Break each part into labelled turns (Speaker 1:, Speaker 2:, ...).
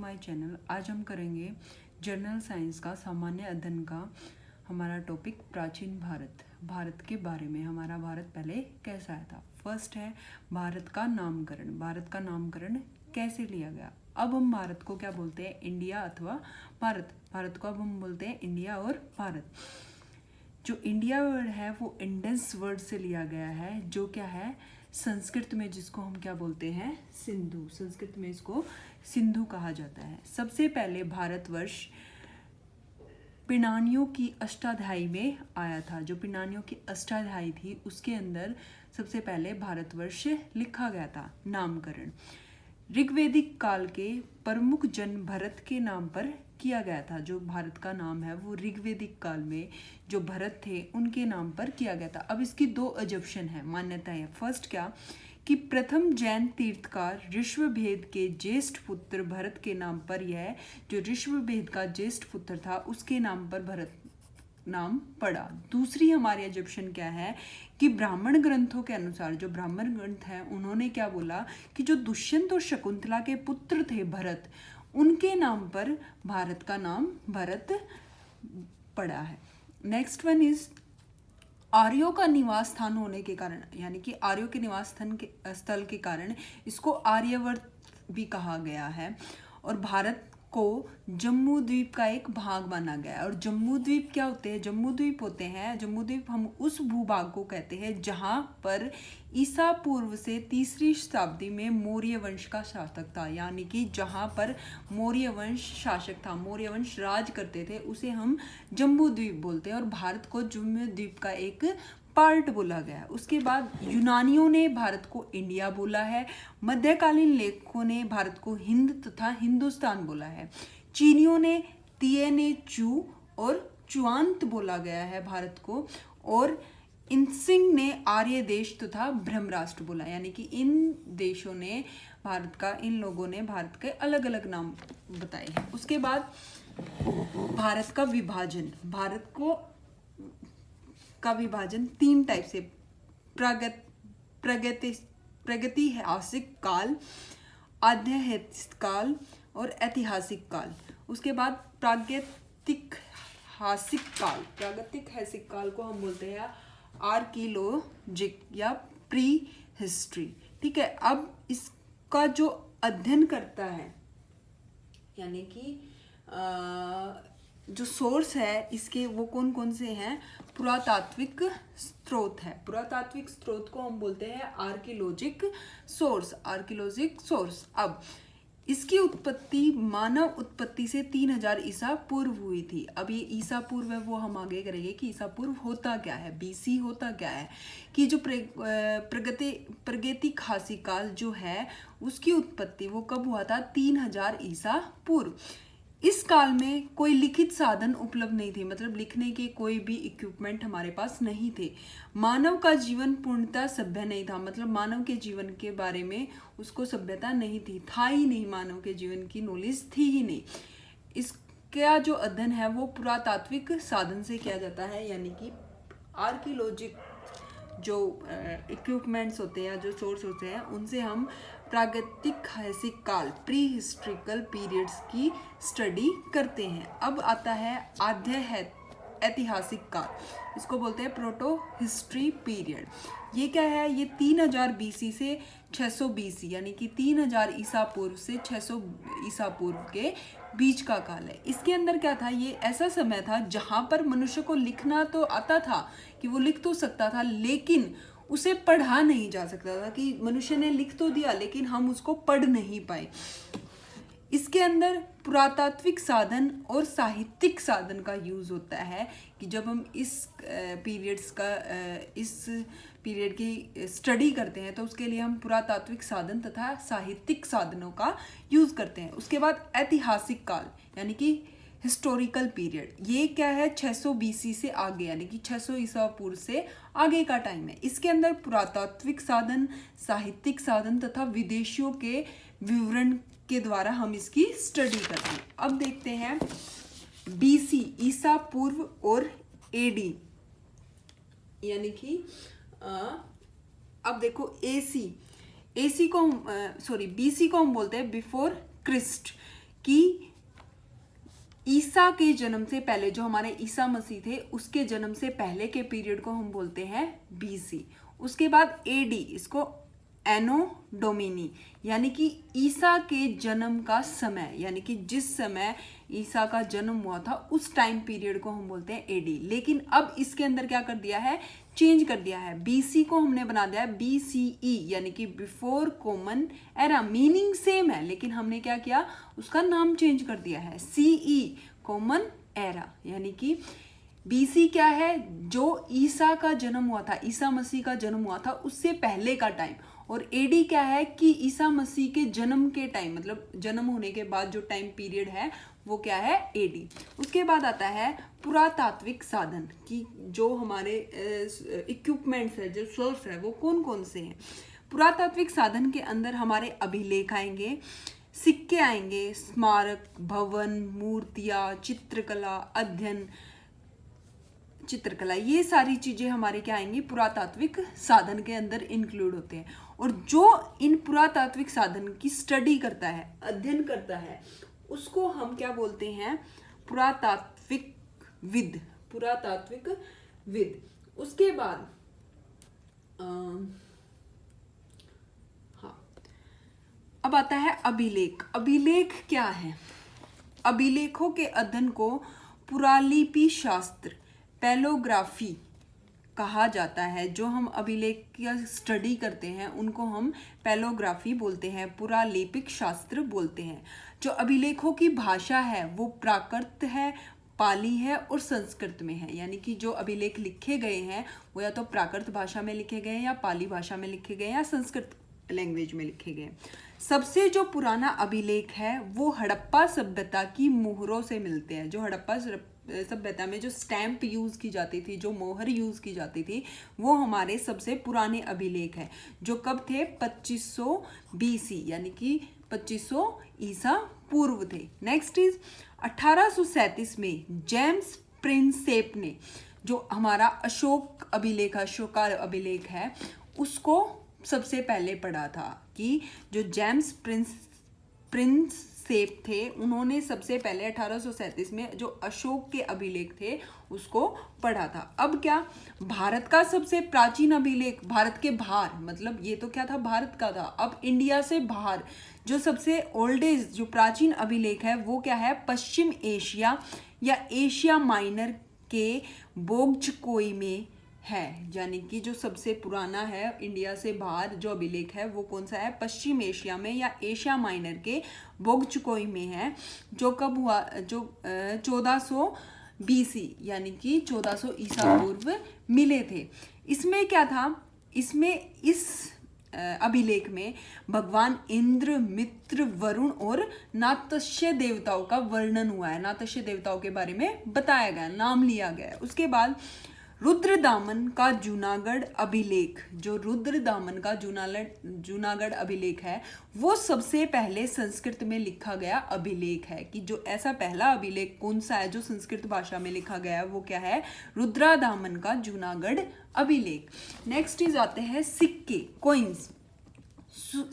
Speaker 1: My channel. आज हम करेंगे जनरल साइंस का सामान्य अध्ययन का हमारा टॉपिक प्राचीन भारत के बारे में। हमारा भारत पहले कैसा आया था। फर्स्ट है भारत का नामकरण। भारत का नामकरण कैसे लिया गया। अब हम भारत को क्या बोलते हैं, इंडिया अथवा भारत। भारत को अब हम बोलते हैं इंडिया और भारत। जो इंडिया वर्ड है वो इंडस वर्ड से लिया गया है, जो क्या है संस्कृत में जिसको हम क्या बोलते हैं, सिंधु। संस्कृत में इसको सिंधु कहा जाता है। सबसे पहले भारतवर्ष पिनानियों की अष्टाध्यायी में आया था। जो पिनानियों की अष्टाध्यायी थी उसके अंदर सबसे पहले भारतवर्ष लिखा गया था। नामकरण ऋग्वेदिक काल के प्रमुख जन भरत के नाम पर किया गया था। जो भारत का नाम है वो ऋग्वेदिक काल में जो भरत थे उनके नाम पर किया गया था। अब इसकी दो अजम्पशन है, मान्यताएं। फर्स्ट क्या कि प्रथम जैन तीर्थकार ऋषभभेद के ज्येष्ठ पुत्र भरत के नाम पर, यह जो ऋषभभेद का ज्येष्ठ पुत्र था उसके नाम पर भरत नाम पड़ा। दूसरी हमारी अजम्पशन क्या है कि ब्राह्मण ग्रंथों के अनुसार, जो ब्राह्मण ग्रंथ है उन्होंने क्या बोला कि जो दुष्यंत और शकुंतला के पुत्र थे भरत, उनके नाम पर भारत का नाम भरत पड़ा है। नेक्स्ट वन इज आर्यों का निवास स्थान होने के कारण, यानी कि आर्यों के निवास स्थल के कारण इसको आर्यवर्त भी कहा गया है। और भारत को जम्मू द्वीप का एक भाग माना गया है। और जम्मू द्वीप क्या होते हैं, जम्मू द्वीप होते हैं, जम्मू द्वीप हम उस भूभाग को कहते हैं जहां पर ईसा पूर्व से तीसरी शताब्दी में मौर्य वंश का शासक था। यानी कि जहां पर मौर्य वंश शासक था, मौर्य वंश राज करते थे, उसे हम जम्मू द्वीप बोलते हैं। और भारत को जम्मू द्वीप का एक पार्ट बोला गया। उसके बाद यूनानियों ने भारत को इंडिया बोला है। मध्यकालीन लेखकों ने भारत को हिंद तथा हिंदुस्तान बोला है। चीनियों ने तिएने चू और चुआंत बोला गया है भारत को। और इनसिंग ने आर्य देश तथा ब्रह्मराष्ट्र बोला। यानी कि इन देशों ने भारत का, इन लोगों ने भारत के अलग अलग नाम बताए हैं। उसके बाद भारत का विभाजन। भारत का विभाजन तीन टाइप से, प्रगतिहासिक काल, आध्यात्मिक काल और ऐतिहासिक काल। उसके बाद प्रागैतिहासिक काल को हम बोलते हैं आर्कियोलॉजिक या प्री हिस्ट्री। ठीक है। अब इसका जो अध्ययन करता है, यानी कि जो सोर्स है इसके वो कौन कौन से हैं, पुरातात्विक स्रोत है। पुरातात्विक स्रोत को हम बोलते हैं आर्कियोलॉजिक सोर्स। अब इसकी उत्पत्ति मानव उत्पत्ति से 3000 ईसा पूर्व हुई थी। अब ये ईसा पूर्व है वो हम आगे करेंगे कि ईसा पूर्व होता क्या है, बीसी होता क्या है। कि जो प्रागैतिहासिक काल जो है उसकी उत्पत्ति वो कब हुआ था, 3000 ईसा पूर्व। इस काल में कोई लिखित साधन उपलब्ध नहीं थे, मतलब लिखने के कोई भी इक्विपमेंट हमारे पास नहीं थे। मानव का जीवन पूर्णतः सभ्य नहीं था, मतलब मानव के जीवन के बारे में उसको सभ्यता नहीं थी, था ही नहीं, मानव के जीवन की नॉलेज थी ही नहीं। इसका जो अध्ययन है वो पुरातात्विक साधन से किया जाता है, यानी कि आर्कियोलॉजिक जो इक्विपमेंट्स होते हैं, जो सोर्स होते हैं, उनसे हम प्रागैतिहासिक काल, प्री हिस्ट्रिकल पीरियड्स की स्टडी करते हैं। अब आता है ऐतिहासिक काल, इसको बोलते हैं प्रोटो हिस्ट्री पीरियड। ये क्या है, ये 3000 बीसी से 600 बीसी, यानी कि 3000 ईसा पूर्व से 600 ईसा पूर्व के बीच का काल है। इसके अंदर क्या था, ये ऐसा समय था जहां पर मनुष्य को लिखना तो आता था, कि वो लिख तो सकता था, लेकिन उसे पढ़ा नहीं जा सकता था। कि मनुष्य ने लिख तो दिया लेकिन हम उसको पढ़ नहीं पाए। इसके अंदर पुरातात्विक साधन और साहित्यिक साधन का यूज होता है। कि जब हम इस पीरियड की स्टडी करते हैं तो उसके लिए हम पुरातात्विक साधन तथा साहित्यिक साधनों का यूज करते हैं। उसके बाद ऐतिहासिक काल, यानी कि हिस्टोरिकल पीरियड, ये क्या है, 600 बीसी से आगे, यानी कि 600 ईसा पूर्व से आगे का टाइम है। इसके अंदर पुरातात्विक साधन, साहित्यिक साधन तथा विदेशियों के विवरण के द्वारा हम इसकी स्टडी करते हैं। अब देखते हैं बीसी, ईसा पूर्व, और एडी, यानी कि अब देखो बीसी को हम बोलते हैं बिफोर क्रिस्ट। कि ईसा के जन्म से पहले, जो हमारे ईसा मसीह थे उसके जन्म से पहले के पीरियड को हम बोलते हैं बीसी। उसके बाद एडी, इसको एनो डोमिनी, यानी कि ईसा के जन्म का समय, यानी कि जिस समय ईसा का जन्म हुआ था उस टाइम पीरियड को हम बोलते हैं एडी। लेकिन अब इसके अंदर क्या कर दिया है, चेंज कर दिया है। बीसी को हमने बना दिया है बीसीई, यानी कि before common era. Meaning same है लेकिन हमने क्या किया, उसका नाम चेंज कर दिया है, सीई कॉमन एरा। यानी कि बीसी क्या है, जो ईसा का जन्म हुआ था, ईसा मसीह का जन्म हुआ था उससे पहले का टाइम। और एडी क्या है कि ईसा मसीह के जन्म के टाइम, मतलब जन्म होने के बाद जो टाइम पीरियड है वो क्या है, एडी। उसके बाद आता है पुरातात्विक साधन, कि जो हमारे इक्विपमेंट्स है, जो सोर्स है वो कौन कौन से हैं। पुरातात्विक साधन के अंदर हमारे अभिलेख आएंगे, सिक्के आएंगे, स्मारक, भवन, मूर्तियाँ, चित्रकला, अध्ययन, चित्रकला, ये सारी चीजें हमारे क्या आएंगी, पुरातात्विक साधन के अंदर इंक्लूड होते हैं। और जो इन पुरातात्विक साधन की स्टडी करता है, अध्ययन करता है, उसको हम क्या बोलते हैं, पुरातात्विक विद, पुरातात्विक विद। उसके बाद हाँ, अब आता है अभिलेख। अभिलेख क्या है, अभिलेखों के अध्ययन को पुरालिपि शास्त्र, पैलोग्राफी कहा जाता है। जो हम अभिलेख का स्टडी करते हैं उनको हम पैलोग्राफी बोलते हैं, पुरालिपिक शास्त्र बोलते हैं। जो अभिलेखों की भाषा है वो प्राकृत है, पाली है और संस्कृत में है। यानी कि जो अभिलेख लिखे गए हैं वो या तो प्राकृत भाषा में लिखे गए, या पाली भाषा में लिखे गए, या संस्कृत लैंग्वेज में लिखे गए। सबसे जो पुराना अभिलेख है वो हड़प्पा सभ्यता की मोहरों से मिलते हैं। जो हड़प्पा सभ्यता में जो स्टैंप यूज की जाती थी, जो मोहर यूज की जाती थी, वो हमारे सबसे पुराने अभिलेख है, जो कब थे, 2500 बीसी, यानी कि 2500 ईसा पूर्व थे। नेक्स्ट इज 1837 में जेम्स प्रिंसेप ने, जो हमारा अशोक अभिलेख, अशोका अभिलेख है, उसको सबसे पहले पढ़ा था। कि जो जेम्स प्रिंसेप थे उन्होंने सबसे पहले 1837 में जो अशोक के अभिलेख थे उसको पढ़ा था। अब क्या, भारत का सबसे प्राचीन अभिलेख, भारत के बाहर, मतलब ये तो क्या था, भारत का था, अब इंडिया से बाहर जो सबसे ओल्डेस्ट, जो प्राचीन अभिलेख है वो क्या है, पश्चिम एशिया या एशिया माइनर के बोग्जकोई में है। यानी कि जो सबसे पुराना है इंडिया से बाहर जो अभिलेख है वो कौन सा है, पश्चिम एशिया में या एशिया माइनर के बोग्जकोई में है। जो कब हुआ, जो 1400 बीसी, यानी कि 1400 ईसा पूर्व मिले थे। इसमें क्या था, इसमें इस अभिलेख में भगवान इंद्र, मित्र, वरुण और नातस्य देवताओं का वर्णन हुआ है। नातस्य देवताओं के बारे में बताया गया, नाम लिया गया है। उसके बाद रुद्रदामन का जूनागढ़ अभिलेख, जो रुद्रदामन का जूनागढ़ अभिलेख है वो सबसे पहले संस्कृत में लिखा गया अभिलेख है। कि जो ऐसा पहला अभिलेख कौन सा है जो संस्कृत भाषा में लिखा गया है वो क्या है, रुद्रदामन का जूनागढ़ अभिलेख। नेक्स्ट इज आते हैं सिक्के, कॉइन्स।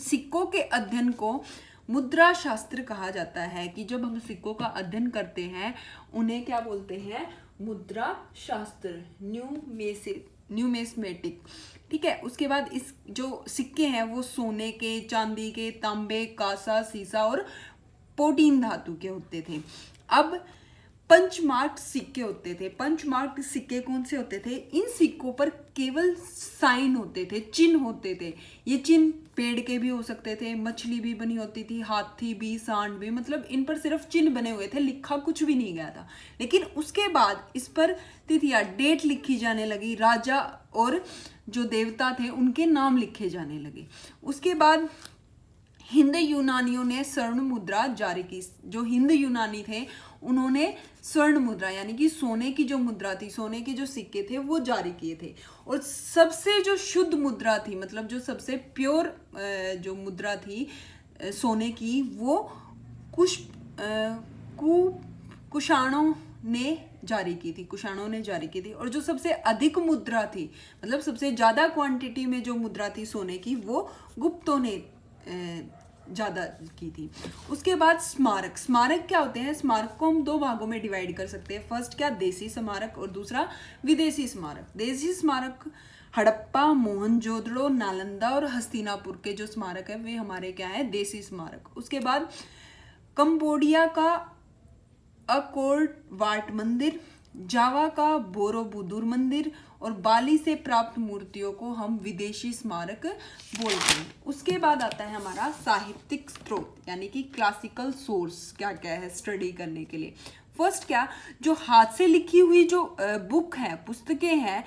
Speaker 1: सिक्कों के अध्ययन को मुद्रा शास्त्र कहा जाता है। कि जब हम सिक्कों का अध्ययन करते हैं उन्हें क्या बोलते हैं, मुद्रा शास्त्र, न्यूमेस्मेटिक। ठीक है। उसके बाद इस जो सिक्के हैं वो सोने के, चांदी के, तांबे, कांसा, सीसा और प्रोटीन धातु के होते थे। अब पंचमार्क सिक्के होते थे। पंचमार्क सिक्के कौन से होते थे, इन सिक्कों पर केवल साइन होते थे, चिन्ह होते थे। ये चिन्ह पेड़ के भी हो सकते थे, मछली भी बनी होती थी, हाथी भी, सांड भी, मतलब इन पर सिर्फ चिन्ह बने हुए थे, लिखा कुछ भी नहीं गया था। लेकिन उसके बाद इस पर तिथियां, डेट लिखी जाने लगी, राजा और जो देवता थे उनके नाम लिखे जाने लगे। उसके बाद हिंद यूनानियों ने स्वर्ण मुद्रा जारी की। जो हिंद यूनानी थे उन्होंने स्वर्ण मुद्रा यानी कि सोने की जो मुद्रा थी, सोने के जो सिक्के थे वो जारी किए थे। और सबसे जो शुद्ध मुद्रा थी, मतलब जो सबसे प्योर जो मुद्रा थी सोने की, वो कुषाणों ने जारी की थी, कुषाणों ने जारी की थी। और जो सबसे अधिक मुद्रा थी, मतलब सबसे ज्यादा क्वांटिटी में जो मुद्रा थी सोने की, वो गुप्तों ने ज़्यादा की थी। उसके बाद स्मारक। स्मारक क्या होते हैं? स्मारक को हम 2 भागों में डिवाइड कर सकते हैं। फर्स्ट क्या? देसी स्मारक, और दूसरा विदेशी स्मारक। देसी स्मारक हड़प्पा, मोहनजोदड़ो, नालंदा और हस्तिनापुर के जो स्मारक है वे हमारे क्या है? देसी स्मारक। उसके बाद कंबोडिया का अकोर वाट मंदिर, जावा का बोरोबुदुर मंदिर और बाली से प्राप्त मूर्तियों को हम विदेशी स्मारक बोलते हैं। उसके बाद आता है हमारा साहित्यिक स्रोत, यानी कि क्लासिकल सोर्स क्या क्या है स्टडी करने के लिए। फर्स्ट क्या? जो हाथ से लिखी हुई जो बुक है, पुस्तकें हैं,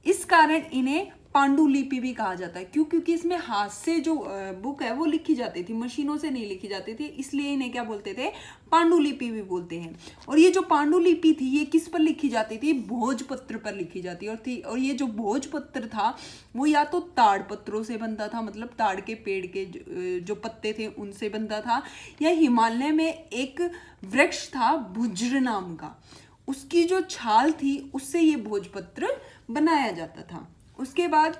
Speaker 1: इस कारण इन्हें पांडुलिपि भी कहा जाता है। क्यों? क्योंकि इसमें हाथ से जो बुक है वो लिखी जाती थी, मशीनों से नहीं लिखी जाती थी, इसलिए इन्हें क्या बोलते थे? पांडुलिपि भी बोलते हैं। और ये जो पांडुलिपि थी ये किस पर लिखी जाती थी? भोजपत्र पर लिखी जाती और ये जो भोजपत्र था वो या तो ताड़ पत्रों से बनता था, मतलब ताड़ के पेड़ के जो पत्ते थे उनसे बनता था, या हिमालय में एक वृक्ष था भुज्र नाम का, उसकी जो छाल थी उससे ये भोजपत्र बनाया जाता था। उसके बाद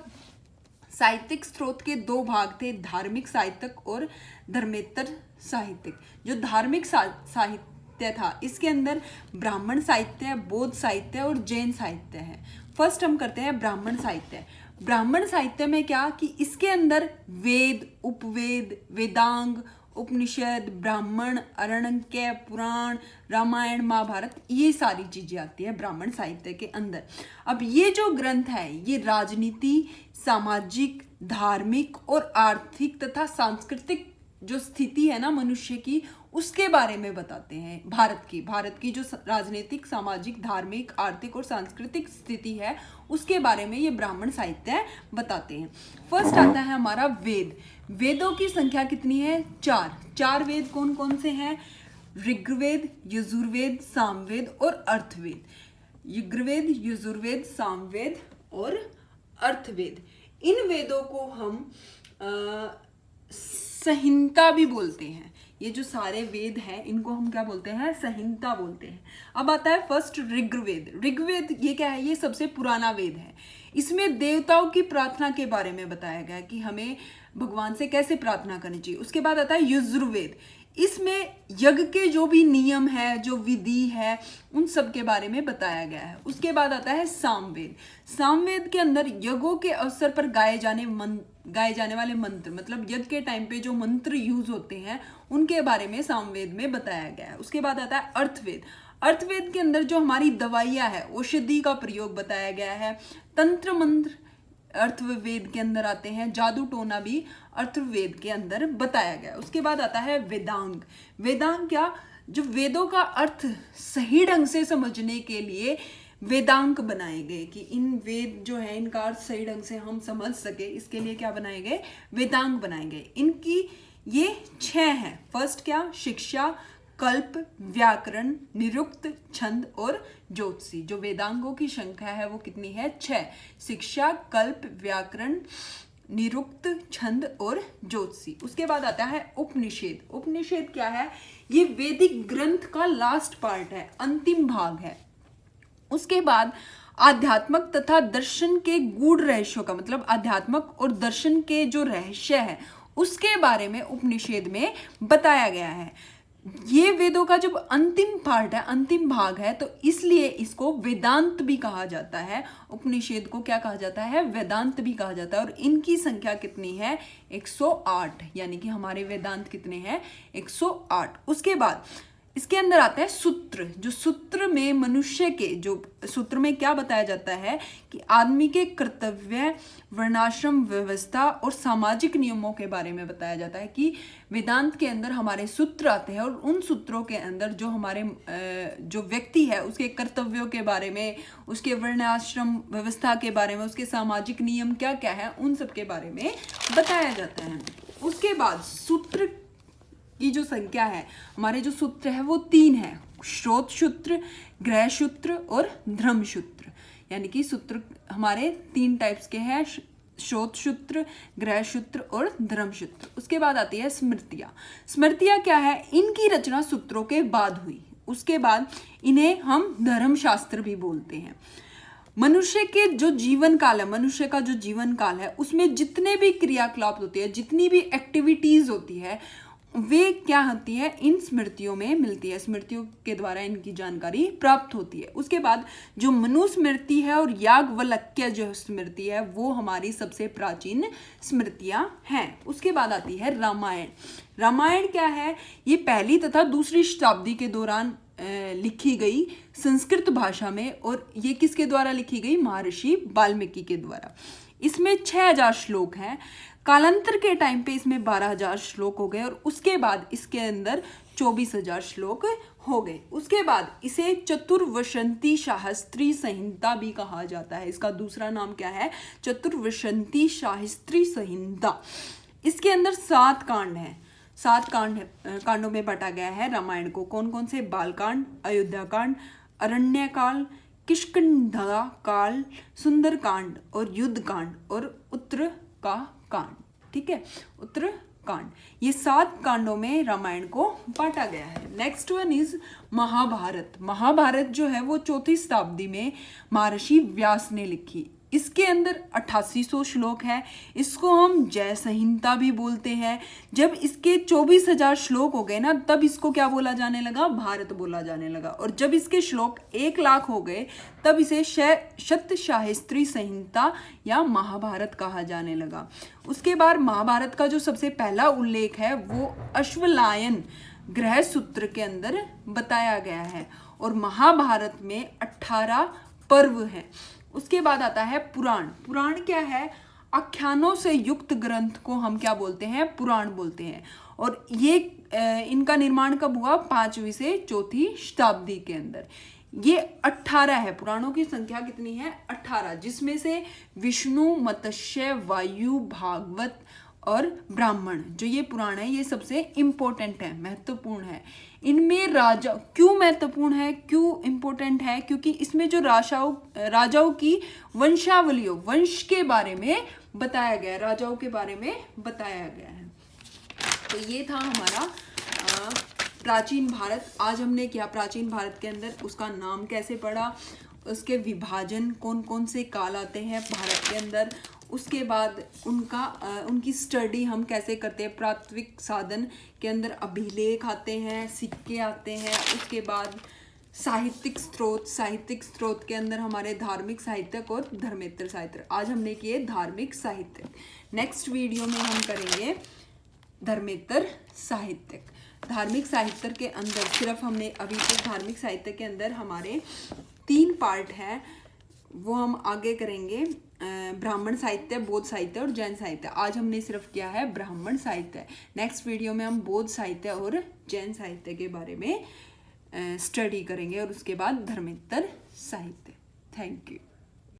Speaker 1: साहित्यिक स्रोत के 2 भाग थे, धार्मिक साहित्यक और धर्मेतर साहित्यक। जो धार्मिक साहित्य था इसके अंदर ब्राह्मण साहित्य, बौद्ध साहित्य और जैन साहित्य है। फर्स्ट हम करते हैं ब्राह्मण साहित्य। ब्राह्मण साहित्य में क्या कि इसके अंदर वेद, उपवेद, वेदांग, उपनिषद, ब्राह्मण, अरण्यक, पुराण, रामायण, महाभारत, ये सारी चीजें आती है ब्राह्मण साहित्य के अंदर। अब ये जो ग्रंथ है ये राजनीति, सामाजिक, धार्मिक और आर्थिक तथा सांस्कृतिक जो स्थिति है ना मनुष्य की, उसके बारे में बताते हैं। भारत की जो राजनीतिक, सामाजिक, धार्मिक, आर्थिक और सांस्कृतिक स्थिति है उसके बारे में ये ब्राह्मण साहित्य बताते हैं। फर्स्ट आता है हमारा वेद। वेदों की संख्या कितनी है? 4 वेद कौन कौन से हैं? ऋग्वेद, यजुर्वेद, सामवेद और अर्थवेद। ऋग्वेद, यजुर्वेद, सामवेद और अर्थवेद। इन वेदों को हम संहिता भी बोलते हैं। ये जो सारे वेद हैं इनको हम क्या बोलते हैं? संहिता बोलते हैं। अब आता है फर्स्ट ऋग्वेद। ऋग्वेद ये क्या है? ये सबसे पुराना वेद है। इसमें देवताओं की प्रार्थना के बारे में बताया गया है कि हमें भगवान से कैसे प्रार्थना करनी चाहिए। उसके बाद आता है यजुर्वेद। इसमें यज्ञ के जो भी नियम है, जो विधि है, उन सब के बारे में बताया गया है। उसके बाद आता है सामवेद। सामवेद के अंदर यज्ञों के अवसर पर गाए जाने वाले मंत्र, मतलब यज्ञ के टाइम पे जो मंत्र यूज होते हैं उनके बारे में सामवेद में बताया गया है। उसके बाद आता है अर्थवेद। अर्थवेद के अंदर जो हमारी दवाइयाँ है, औषधि का प्रयोग बताया गया है। तंत्र मंत्र अर्थवेद के अंदर आते हैं। जादू टोना भी अर्थवेद के अंदर बताया गया। उसके बाद आता है वेदांग। वेदांग क्या? जो वेदों का अर्थ सही ढंग से समझने के लिए वेदांग बनाए गए कि इन वेद जो है इनका अर्थ सही ढंग से हम समझ सके, इसके लिए क्या बनाए गए? वेदांग बनाए गए। इनकी ये 6 हैं। फर्स्ट क्या? शिक्षा, कल्प, व्याकरण, निरुक्त, छंद और ज्योतिषी। जो वेदांगों की संख्या है वो कितनी है? 6। शिक्षा, कल्प, व्याकरण, निरुक्त, छंद और ज्योतिषी। उसके बाद आता है उपनिषद। उपनिषद क्या है? ये वैदिक ग्रंथ का लास्ट पार्ट है, अंतिम भाग है। उसके बाद आध्यात्मक तथा दर्शन के गूढ़ रहस्यों का, मतलब आध्यात्मक और दर्शन के जो रहस्य है उसके बारे में उपनिषद में बताया गया है। ये वेदों का जब अंतिम पार्ट है, अंतिम भाग है, तो इसलिए इसको वेदांत भी कहा जाता है। उपनिषद को क्या कहा जाता है? वेदांत भी कहा जाता है। और इनकी संख्या कितनी है? 108। यानी कि हमारे वेदांत कितने हैं? 108। उसके बाद इसके अंदर आता है सूत्र। जो सूत्र में मनुष्य के, जो सूत्र में क्या बताया जाता है कि आदमी के कर्तव्य, वर्णाश्रम व्यवस्था और सामाजिक नियमों के बारे में बताया जाता है कि वेदांत के अंदर हमारे सूत्र आते हैं और उन सूत्रों के अंदर जो हमारे जो व्यक्ति है उसके कर्तव्यों के बारे में, उसके वर्णाश्रम व्यवस्था के बारे में, उसके सामाजिक नियम क्या क्या है, उन सब के बारे में बताया जाता है। उसके बाद सूत्र की जो संख्या है, हमारे जो सूत्र है वो 3 है। श्रोत सूत्र, ग्रह सूत्र और धर्म सूत्र। यानी कि सूत्र हमारे 3 टाइप्स के हैं, श्रोत सूत्र, ग्रह सूत्र और धर्म सूत्र। उसके बाद आती है स्मृतियाँ। स्मृतियाँ क्या है? इनकी रचना सूत्रों के बाद हुई। उसके बाद इन्हें हम धर्मशास्त्र भी बोलते हैं। मनुष्य के जो जीवन काल है, मनुष्य का जो जीवन काल है उसमें जितने भी क्रियाकलाप होते हैं, जितनी भी एक्टिविटीज होती है, वे क्या होती है, इन स्मृतियों में मिलती है, स्मृतियों के द्वारा इनकी जानकारी प्राप्त होती है। उसके बाद जो मनुस्मृति है और याज्ञवल्क्य जो स्मृति है वो हमारी सबसे प्राचीन स्मृतियां हैं। उसके बाद आती है रामायण। रामायण क्या है, ये पहली तथा दूसरी शताब्दी के दौरान लिखी गई संस्कृत भाषा में, और ये किसके द्वारा लिखी गई, महर्षि वाल्मीकि के द्वारा। इसमें 6000 श्लोक हैं। कालांतर के टाइम पे इसमें 12000 श्लोक हो गए और उसके बाद इसके अंदर 24000 श्लोक हो गए। उसके बाद इसे चतुर्वशंती शास्त्री संहिता भी कहा जाता है। इसका दूसरा नाम क्या है, चतुर्वशंती शास्त्री संहिता। इसके अंदर 7 कांड हैं। 7 कांडों में बांटा गया है रामायण को। कौन कौन से, बालकांड, अयोध्या कांड, अरण्य काल, किष्किंधा काल, सुंदर कांड और युद्ध कांड और उत्तर का कांड। ठीक है, उत्तर कांड, ये 7 कांडों में रामायण को बांटा गया है। Next one is Mahabharata. Mahabharata जो है वो 4वीं शताब्दी में महर्षि व्यास ने लिखी। इसके अंदर 8800 श्लोक है। इसको हम जय संहिता भी बोलते हैं। जब इसके 24000 श्लोक हो गए ना, तब इसको क्या बोला जाने लगा, भारत बोला जाने लगा। और जब इसके श्लोक 1,00,000 हो गए तब इसे शतशास्त्री संहिता या महाभारत कहा जाने लगा। उसके बाद महाभारत का जो सबसे पहला उल्लेख है वो अश्वलायन ग्रह सूत्र के अंदर बताया गया है। और महाभारत में 18 पर्व हैं। उसके बाद आता है पुराण। पुराण क्या है, आख्यानों से युक्त ग्रंथ को हम क्या बोलते हैं, पुराण बोलते हैं। और ये इनका निर्माण कब हुआ, 5वीं से 4वीं शताब्दी के अंदर। ये 18 है, पुराणों की संख्या कितनी है, 18, जिसमें से विष्णु, मत्स्य, वायु, भागवत और ब्राह्मण जो ये पुराण है ये सबसे इम्पोर्टेंट है, महत्वपूर्ण है। इनमें राजा क्यों महत्वपूर्ण है, क्यों इम्पोर्टेंट है, क्योंकि इसमें जो राजाओं की वंशावलियों, वंश के बारे में बताया गया है, राजाओं के बारे में बताया गया है। तो ये था हमारा प्राचीन भारत। आज हमने क्या प्राचीन भारत के अंदर उसका नाम कैसे पढ़ा, उसके विभाजन, कौन कौन से काल आते हैं भारत के अंदर, उसके बाद उनकी स्टडी हम कैसे करते हैं। प्राथमिक साधन के अंदर अभिलेख आते हैं, सिक्के आते हैं। उसके बाद साहित्यिक स्रोत के अंदर हमारे धार्मिक साहित्यक और धर्मेतर साहित्य। आज हमने किए धार्मिक साहित्य। नेक्स्ट वीडियो में हम करेंगे धर्मेतर साहित्यक। धार्मिक साहित्य के अंदर सिर्फ हमने अभी तक धार्मिक साहित्य के अंदर हमारे 3 पार्ट हैं, वो हम आगे करेंगे। ब्राह्मण साहित्य, बौद्ध साहित्य और जैन साहित्य। आज हमने सिर्फ किया है ब्राह्मण साहित्य। नेक्स्ट वीडियो में हम बौद्ध साहित्य और जैन साहित्य के बारे में स्टडी करेंगे और उसके बाद धर्मेतर साहित्य। Thank you.